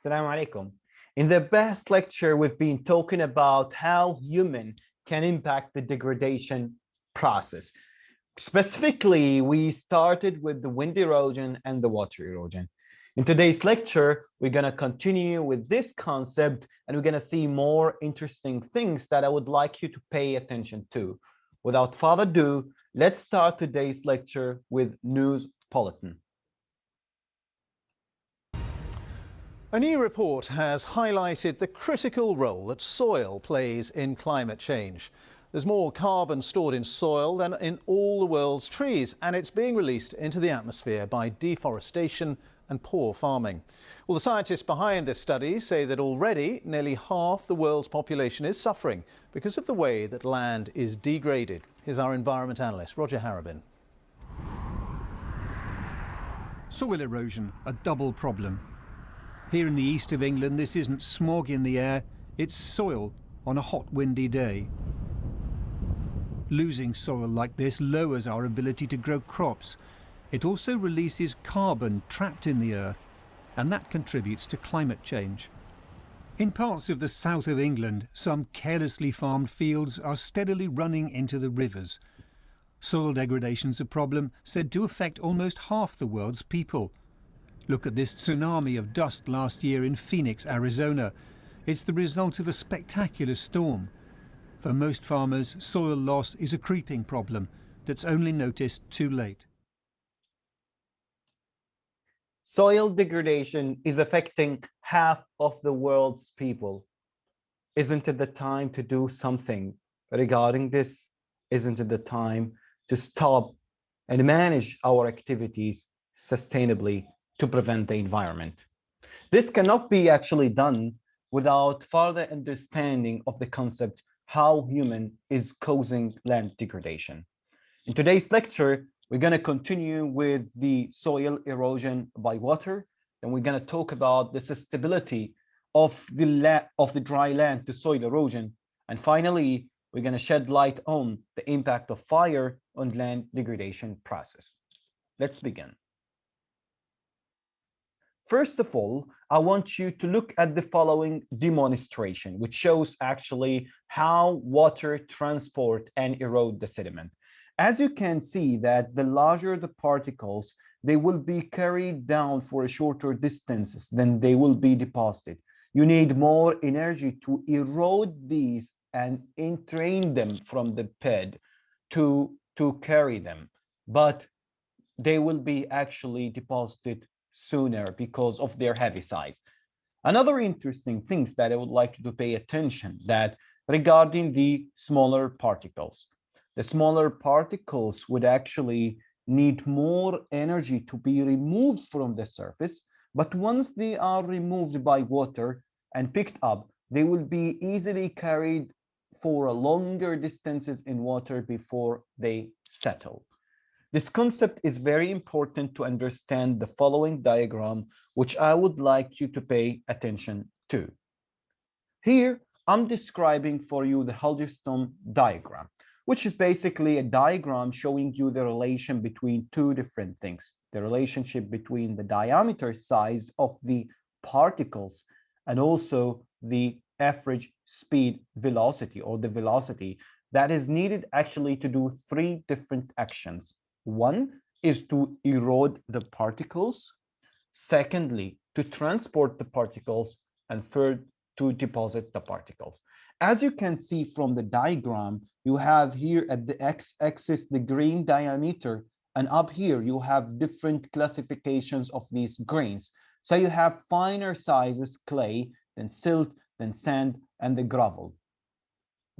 Assalamu alaikum. In the past lecture, we've been talking about how human can impact the degradation process. Specifically, we started with the wind erosion and the water erosion. In today's lecture, we're going to continue with this concept and we're going to see more interesting things that I would like you to pay attention to. Without further ado, let's start today's lecture with news bulletin. A new report has highlighted the critical role that soil plays in climate change. There's more carbon stored in soil than in all the world's trees, and it's being released into the atmosphere by deforestation and poor farming. Well, the scientists behind this study say that already nearly half the world's population is suffering because of the way that land is degraded. Here's our environment analyst, Roger Harrabin. Soil erosion, a double problem. Here in the east of England, this isn't smog in the air, it's soil on a hot, windy day. Losing soil like this lowers our ability to grow crops. It also releases carbon trapped in the earth, and that contributes to climate change. In parts of the south of England, some carelessly farmed fields are steadily running into the rivers. Soil degradation's a problem said to affect almost half the world's people. Look at this tsunami of dust last year in Phoenix, Arizona. It's the result of a spectacular storm. For most farmers, soil loss is a creeping problem that's only noticed too late. Soil degradation is affecting half of the world's people. Isn't it the time to do something regarding this? Isn't it the time to stop and manage our activities sustainably to prevent the environment? This cannot be actually done without further understanding of the concept how human is causing land degradation. In today's lecture, we're going to continue with the soil erosion by water, and we're going to talk about the susceptibility of the dry land to soil erosion, and finally, we're going to shed light on the impact of fire on land degradation process. Let's begin. First of all, I want you to look at the following demonstration, which shows actually how water transport and erode the sediment. As you can see that the larger the particles, they will be carried down for a shorter distances than they will be deposited. You need more energy to erode these and entrain them from the bed to carry them, but they will be actually deposited sooner because of their heavy size. Another interesting things that I would like you to pay attention that regarding the smaller particles. The smaller particles would actually need more energy to be removed from the surface, but once they are removed by water and picked up, they will be easily carried for longer distances in water before they settle. This concept is very important to understand the following diagram, which I would like you to pay attention to. Here, I'm describing for you the Halgerstone diagram, which is basically a diagram showing you the relation between two different things. The relationship between the diameter size of the particles and also the average speed velocity or the velocity that is needed actually to do three different actions. One is to erode the particles. Secondly, to transport the particles. And third, to deposit the particles. As you can see from the diagram, you have here at the x-axis the grain diameter, and up here you have different classifications of these grains. So you have finer sizes, clay, then silt, then sand, and the gravel.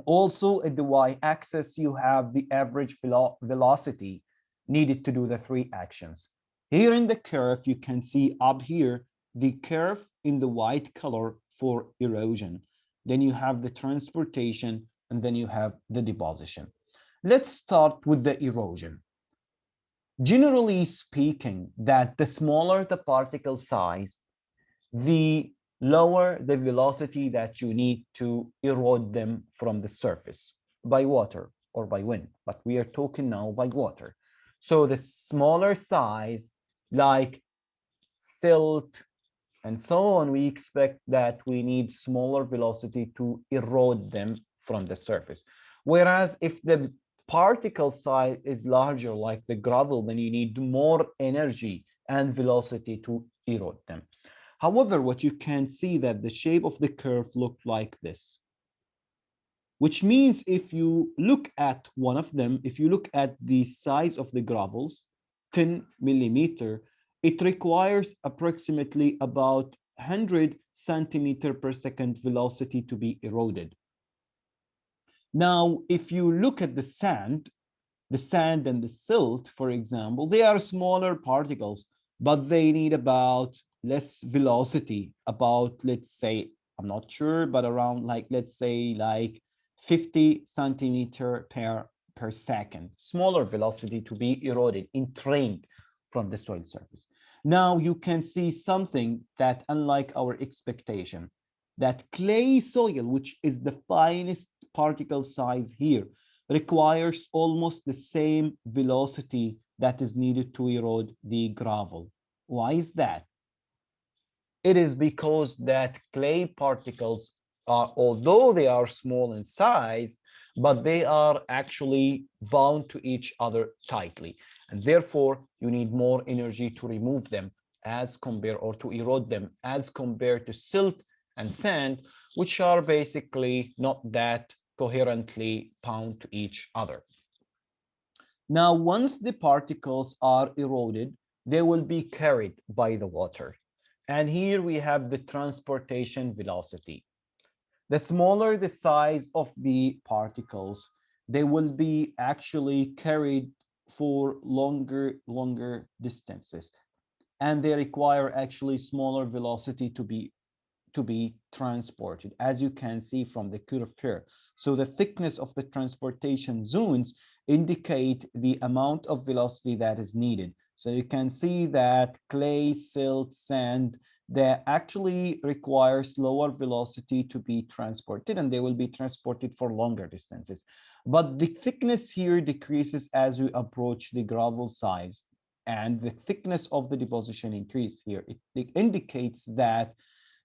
Also at the y-axis, you have the average velocity needed to do the three actions. Here in the curve, you can see up here the curve in the white color for erosion. Then you have the transportation, and then you have the deposition. Let's start with the erosion. Generally speaking, that the smaller the particle size, the lower the velocity that you need to erode them from the surface by water or by wind, but we are talking now by water. So the smaller size, like silt, and so on, we expect that we need smaller velocity to erode them from the surface. Whereas if the particle size is larger, like the gravel, then you need more energy and velocity to erode them. However, what you can see that the shape of the curve looked like this, which means if you look at one of them, if you look at the size of the gravels, 10 millimeter, it requires approximately about 100 centimeter per second velocity to be eroded. Now, if you look at the sand and the silt, for example, they are smaller particles, but they need about less velocity, about, let's say, I'm not sure, but around like, let's say like 50 centimeter per second, smaller velocity to be eroded, entrained from the soil surface. Now you can see something that, unlike our expectation, that clay soil, which is the finest particle size here, requires almost the same velocity that is needed to erode the gravel. Why is that? It is because that clay particles are, although they are small in size, but they are actually bound to each other tightly. And therefore, you need more energy to remove them as compared, or to erode them as compared to silt and sand, which are basically not that coherently bound to each other. Now, once the particles are eroded, they will be carried by the water. And here we have the transportation velocity. The smaller the size of the particles, they will be actually carried for longer distances. And they require actually smaller velocity to be transported, as you can see from the curve here. So the thickness of the transportation zones indicate the amount of velocity that is needed. So you can see that clay, silt, sand, that actually requires lower velocity to be transported, and they will be transported for longer distances. But the thickness here decreases as we approach the gravel size, and the thickness of the deposition increase here. It indicates that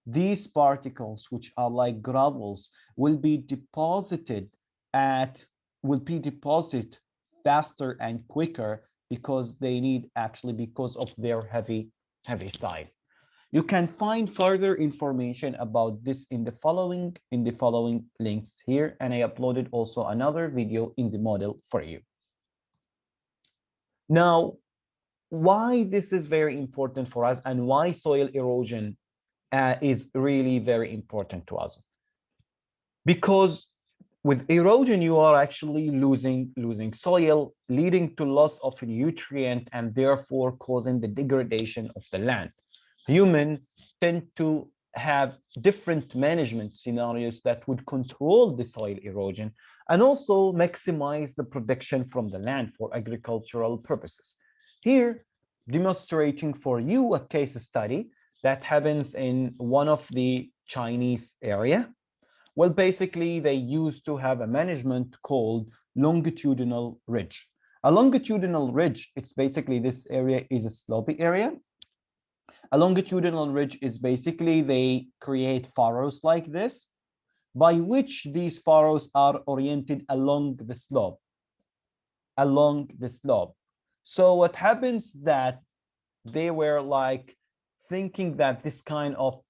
these particles, which are like gravels, will be deposited faster and quicker because they need, actually, because of their heavy size. You can find further information about this in the following links here, and I uploaded also another video in the model for you. Now, why this is very important for us, and why soil erosion is really very important to us? Because with erosion, you are actually losing soil, leading to loss of a nutrient, and therefore causing the degradation of the land. Humans tend to have different management scenarios that would control the soil erosion and also maximize the production from the land for agricultural purposes. Here, demonstrating for you a case study that happens in one of the Chinese area. Well, basically, they used to have a management called longitudinal ridge. A longitudinal ridge, it's basically, this area is a slopy area. A longitudinal ridge is basically, they create furrows like this, by which these furrows are oriented along the slope. So what happens that they were like thinking that this kind of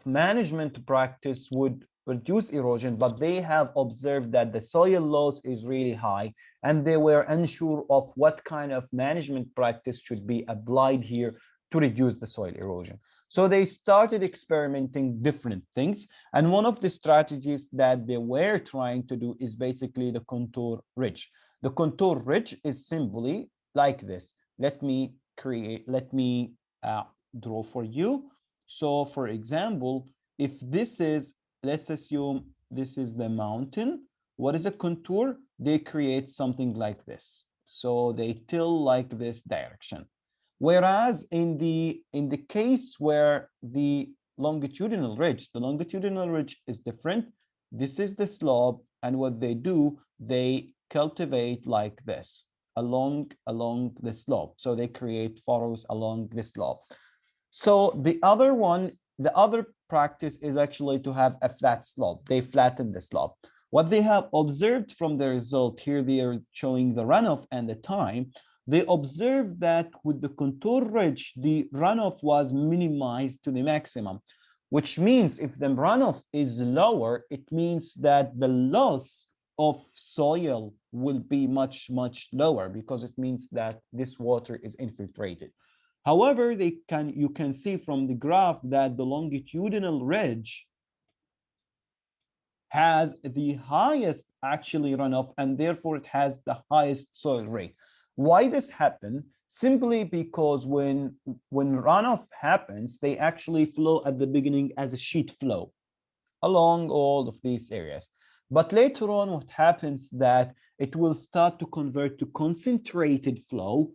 management practice would reduce erosion, but they have observed that the soil loss is really high, and they were unsure of what kind of management practice should be applied here to reduce the soil erosion. So they started experimenting different things, and one of the strategies that they were trying to do is basically the contour ridge. The contour ridge is simply like this. Let me draw for you. So for example, if this is, let's assume this is the mountain, what is a contour? They create something like this. So they till like this direction. Whereas in the case where the longitudinal ridge is different. This is the slope, and what they do, they cultivate like this along the slope. So they create furrows along the slope. So the other one the other practice is actually to have a flat slope. They flatten the slope. What they have observed from the result here, they are showing the runoff and the time. They observed that with the contour ridge, the runoff was minimized to the maximum, which means if the runoff is lower, it means that the loss of soil will be much, much lower, because it means that this water is infiltrated. However, you can see from the graph that the longitudinal ridge has the highest actually runoff, and therefore it has the highest soil rate. Why this happened? Simply because when runoff happens, they actually flow at the beginning as a sheet flow along all of these areas. But later on, what happens that it will start to convert to concentrated flow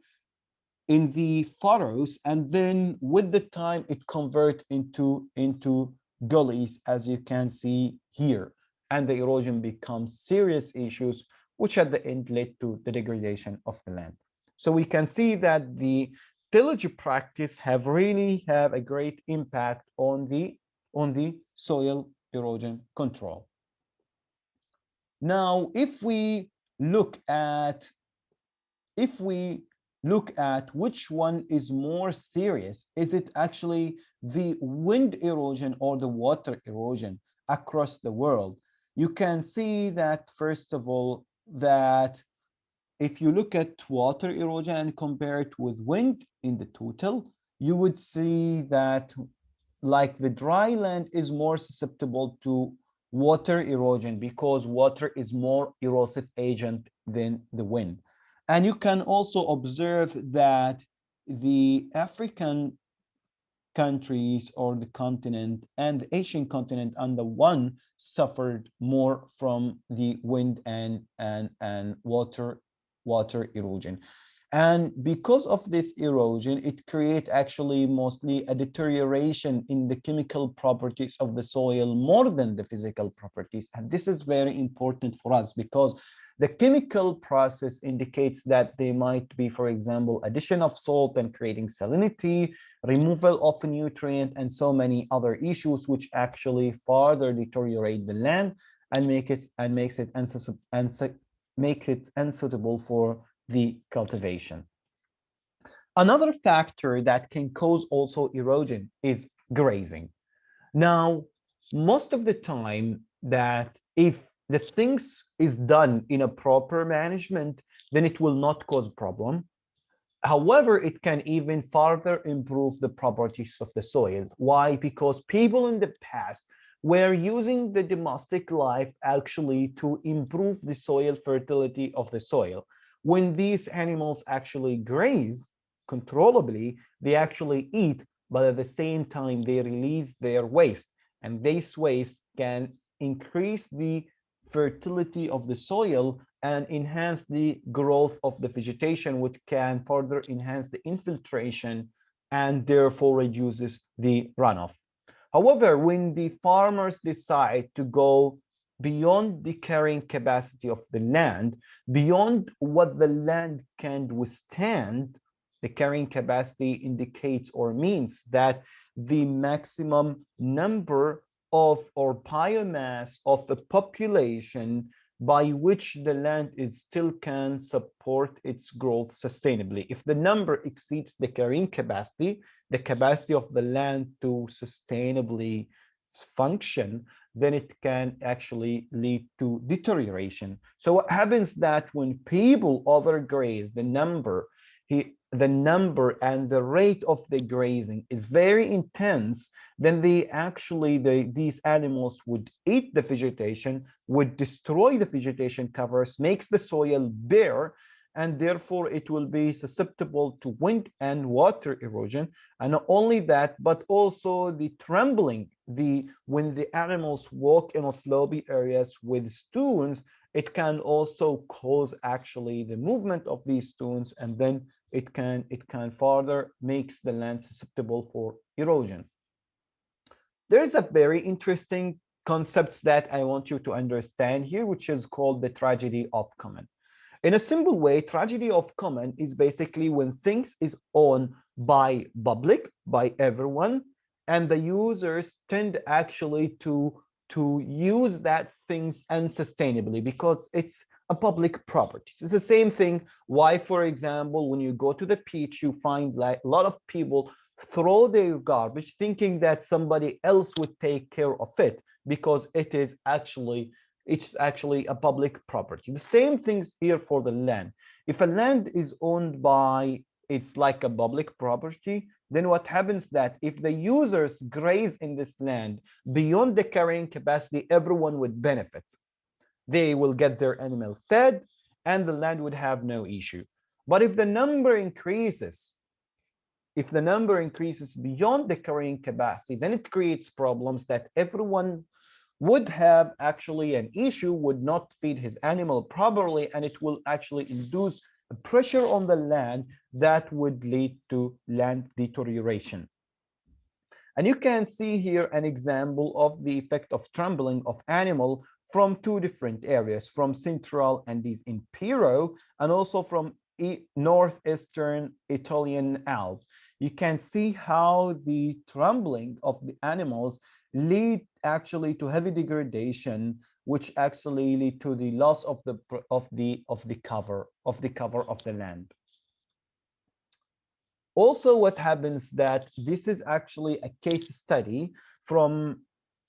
in the furrows, and then with the time it convert into gullies, as you can see here, and the erosion becomes serious issues, which at the end led to the degradation of the land. So we can see that the tillage practice really have a great impact on the soil erosion control. Now, if we look at which one is more serious, is it actually the wind erosion or the water erosion across the world? You can see that, first of all, that if you look at water erosion and compare it with wind in the total, you would see that like the dry land is more susceptible to water erosion because water is more erosive agent than the wind. And you can also observe that the African countries or the continent and the Asian continent and the one suffered more from the wind and water erosion. And because of this erosion, it creates actually mostly a deterioration in the chemical properties of the soil more than the physical properties. And this is very important for us because the chemical process indicates that there might be, for example, addition of salt and creating salinity, removal of a nutrient, and so many other issues which actually further deteriorate the land and makes it unsuitable for the cultivation. Another factor that can cause also erosion is grazing. Now, most of the time that if the things is done in a proper management, then it will not cause problem. However, it can even further improve the properties of the soil. Why? Because people in the past were using the domestic life actually to improve the soil fertility of the soil. When these animals actually graze controllably, they actually eat, but at the same time they release their waste, and this waste can increase the fertility of the soil and enhance the growth of the vegetation, which can further enhance the infiltration and therefore reduces the runoff. However, when the farmers decide to go beyond the carrying capacity of the land, beyond what the land can withstand, the carrying capacity indicates or means that the maximum number of or biomass of a population by which the land is still can support its growth sustainably. If the number exceeds the carrying capacity, the capacity of the land to sustainably function, then it can actually lead to deterioration. So what happens that when people overgraze, the number and the rate of the grazing is very intense, then these animals would eat the vegetation, would destroy the vegetation covers, makes the soil bare, and therefore it will be susceptible to wind and water erosion. And not only that, but also the trembling, when the animals walk in slopey areas with stones, it can also cause actually the movement of these stones, and then it can further makes the land susceptible for erosion. There's a very interesting concept that I want you to understand here, which is called the tragedy of common. In a simple way, tragedy of common is basically when things is owned by public, by everyone, and the users tend actually to use that things unsustainably because it's a public property. It's the same thing why, for example, when you go to the beach, you find like a lot of people throw their garbage thinking that somebody else would take care of it because it's actually a public property. The same things here for the land. If a land is owned by, it's like a public property, then what happens that if the users graze in this land beyond the carrying capacity, everyone would benefit. They will get their animal fed and the land would have no issue. But if the number increases, beyond the carrying capacity, then it creates problems that everyone would have actually an issue, would not feed his animal properly, and it will actually induce a pressure on the land that would lead to land deterioration. And you can see here an example of the effect of trampling of animal from two different areas, from Central Andes in Peru and also from northeastern Italian Alps. You can see how the trampling of the animals lead actually to heavy degradation, which actually lead to the loss of the cover of the land. Also, what happens that this is actually a case study from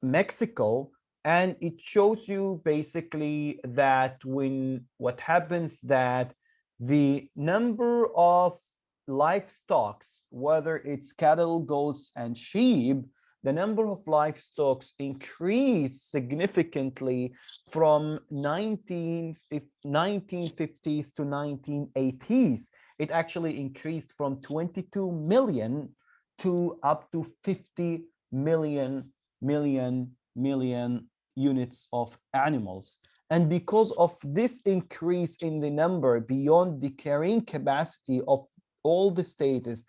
Mexico, and it shows you basically that what happens that the number of livestock, whether it's cattle, goats, and sheep, the number of livestock increased significantly from 1950s to 1980s. It actually increased from 22 million to up to 50 million units of animals. And because of this increase in the number beyond the carrying capacity of all the states,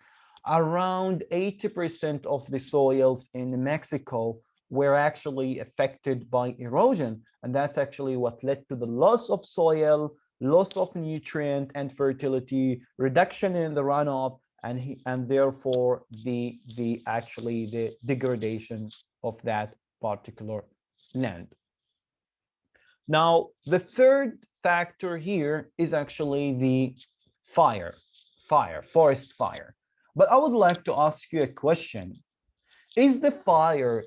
around 80% of the soils in Mexico were actually affected by erosion. And that's actually what led to the loss of soil, loss of nutrient and fertility, reduction in the runoff, and therefore the degradation of that particular land. Now, the third factor here is actually the forest fire. But I would like to ask you a question. Is the fire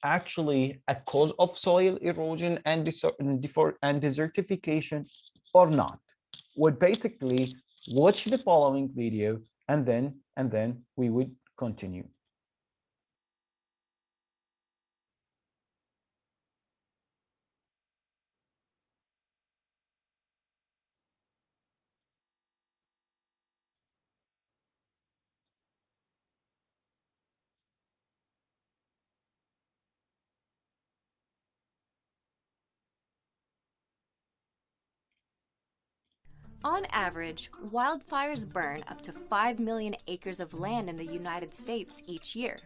actually a cause of soil erosion and desertification or not? Would basically watch the following video and then we would continue. On average, wildfires burn up to 5 million acres of land in the United States each year.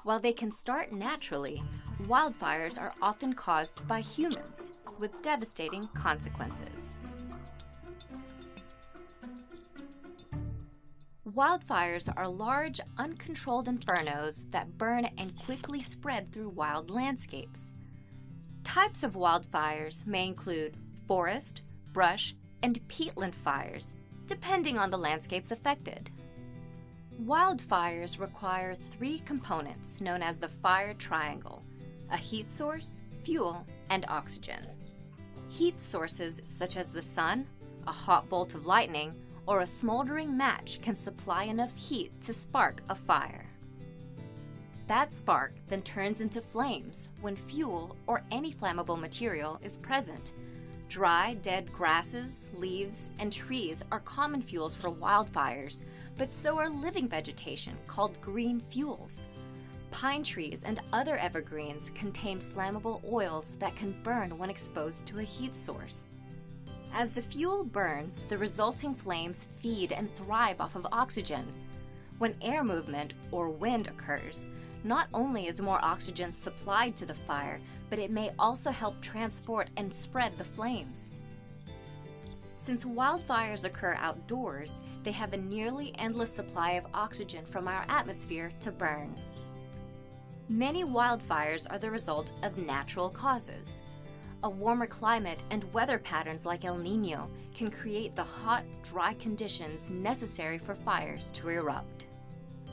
While they can start naturally, wildfires are often caused by humans, with devastating consequences. Wildfires are large, uncontrolled infernos that burn and quickly spread through wild landscapes. Types of wildfires may include forest, brush, and peatland fires, depending on the landscapes affected. Wildfires require three components known as the fire triangle: a heat source, fuel, and oxygen. Heat sources such as the sun, a hot bolt of lightning, or a smoldering match can supply enough heat to spark a fire. That spark then turns into flames when fuel or any flammable material is present. Dry, dead grasses, leaves, and trees are common fuels for wildfires, but so are living vegetation called green fuels. Pine trees and other evergreens contain flammable oils that can burn when exposed to a heat source. As the fuel burns, the resulting flames feed and thrive off of oxygen. When air movement or wind occurs, not only is more oxygen supplied to the fire, but it may also help transport and spread the flames. Since wildfires occur outdoors, they have a nearly endless supply of oxygen from our atmosphere to burn. Many wildfires are the result of natural causes. A warmer climate and weather patterns like El Niño can create the hot, dry conditions necessary for fires to erupt.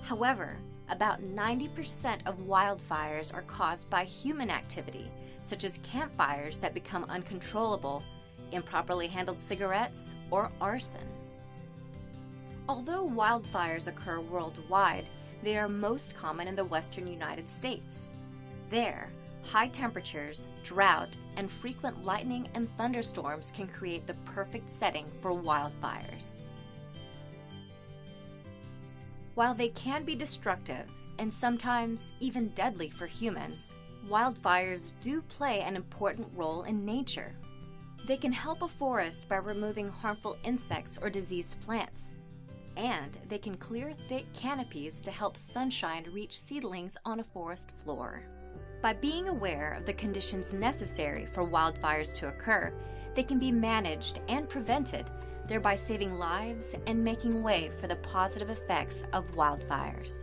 However, about 90% of wildfires are caused by human activity, such as campfires that become uncontrollable, improperly handled cigarettes, or arson. Although wildfires occur worldwide, they are most common in the western United States. There, high temperatures, drought, and frequent lightning and thunderstorms can create the perfect setting for wildfires. While they can be destructive and sometimes even deadly for humans, wildfires do play an important role in nature. They can help a forest by removing harmful insects or diseased plants, and they can clear thick canopies to help sunshine reach seedlings on a forest floor. By being aware of the conditions necessary for wildfires to occur, they can be managed and prevented, thereby saving lives and making way for the positive effects of wildfires.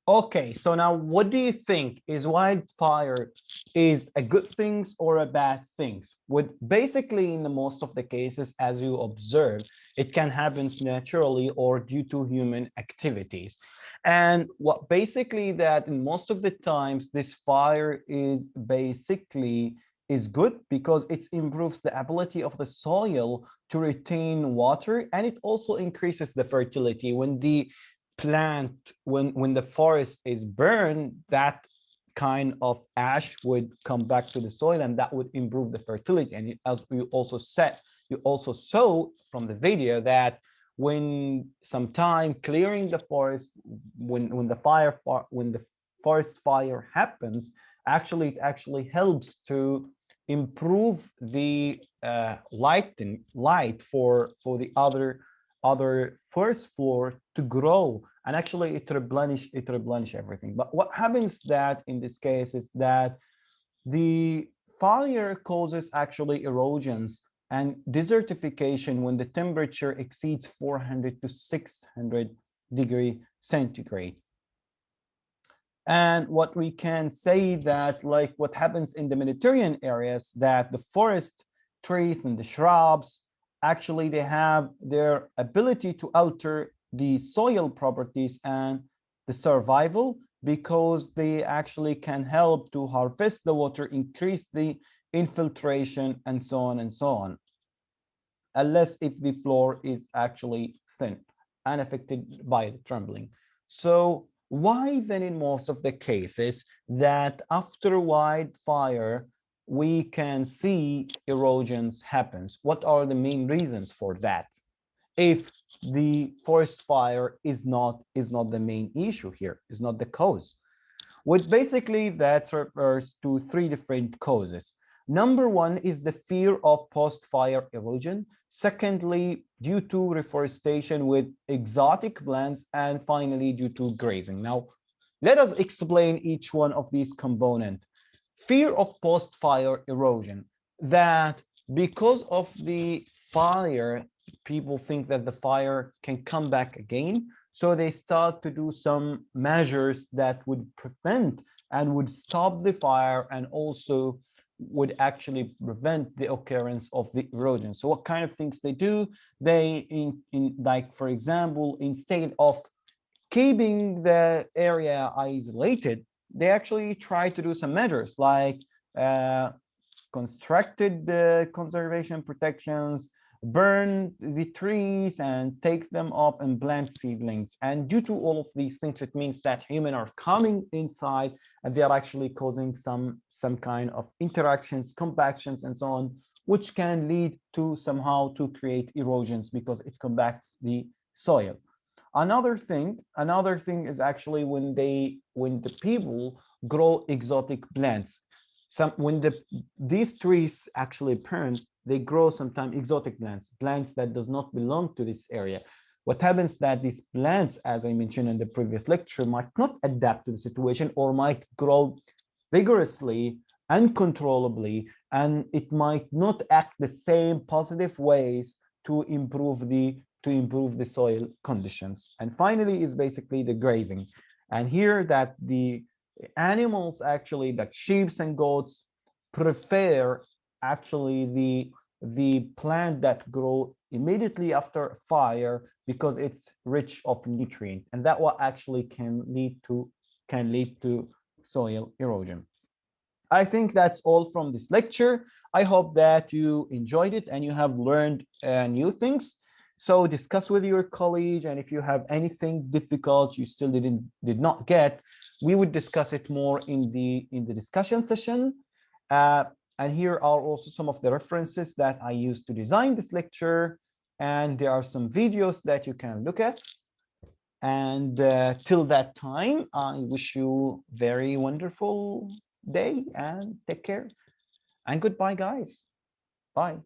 Okay, so now what do you think? Is wildfire is a good thing or a bad thing? Would basically in the most of the cases, as you observe, it can happen naturally or due to human activities. And what basically that in most of the times this fire is basically is good because it improves the ability of the soil to retain water, and it also increases the fertility. When the plant, when the forest is burned, that kind of ash would come back to the soil, and that would improve the fertility. And as we also said, you also saw from the video that when sometime clearing the forest, when the forest fire happens, actually it actually helps to improve the light for the other first floor to grow, and actually it replenish everything. But what happens that in this case is that the fire causes actually erosions and desertification when the temperature exceeds 400 to 600 degree centigrade. And what we can say that, like what happens in the Mediterranean areas, that the forest trees and the shrubs, actually they have their ability to alter the soil properties and the survival, because they actually can help to harvest the water, increase the infiltration, and so on and so on, unless if the floor is actually thin and affected by the trembling. So why then in most of the cases that after wildfire we can see erosions happens? What are the main reasons for that, if the forest fire is not the main issue here, is not the cause? Which basically that refers to three different causes. Number one is the fear of post-fire erosion. Secondly, due to reforestation with exotic plants. And finally, due to grazing. Now, let us explain each one of these components. Fear of post-fire erosion, that because of the fire, people think that the fire can come back again. So they start to do some measures that would prevent and would stop the fire, and also would actually prevent the occurrence of the erosion. So what kind of things they do? They, like, for example, instead of keeping the area isolated, they actually try to do some measures like constructed the conservation protections, burn the trees and take them off and plant seedlings. And due to all of these things, it means that humans are coming inside and they are actually causing some kind of interactions, compactions, and so on, which can lead to somehow to create erosions because it compacts the soil. Another thing is actually when the people grow exotic plants. When these trees actually burn, they grow sometimes exotic plants that does not belong to this area. what happens that these plants, as I mentioned in the previous lecture, might not adapt to the situation or might grow vigorously, uncontrollably, and it might not act the same positive ways to improve the soil conditions. And finally is basically the grazing. And here that the animals actually, like sheep and goats, prefer actually the plant that grow immediately after fire because it's rich of nutrient, and that what actually can lead to soil erosion. I think that's all from this lecture. I hope that you enjoyed it and you have learned new things. So discuss with your colleague, and if you have anything difficult you still did not get, we would discuss it more in the discussion session. And here are also some of the references that I used to design this lecture, and there are some videos that you can look at. And till that time, I wish you very wonderful day and take care. And goodbye, guys. Bye.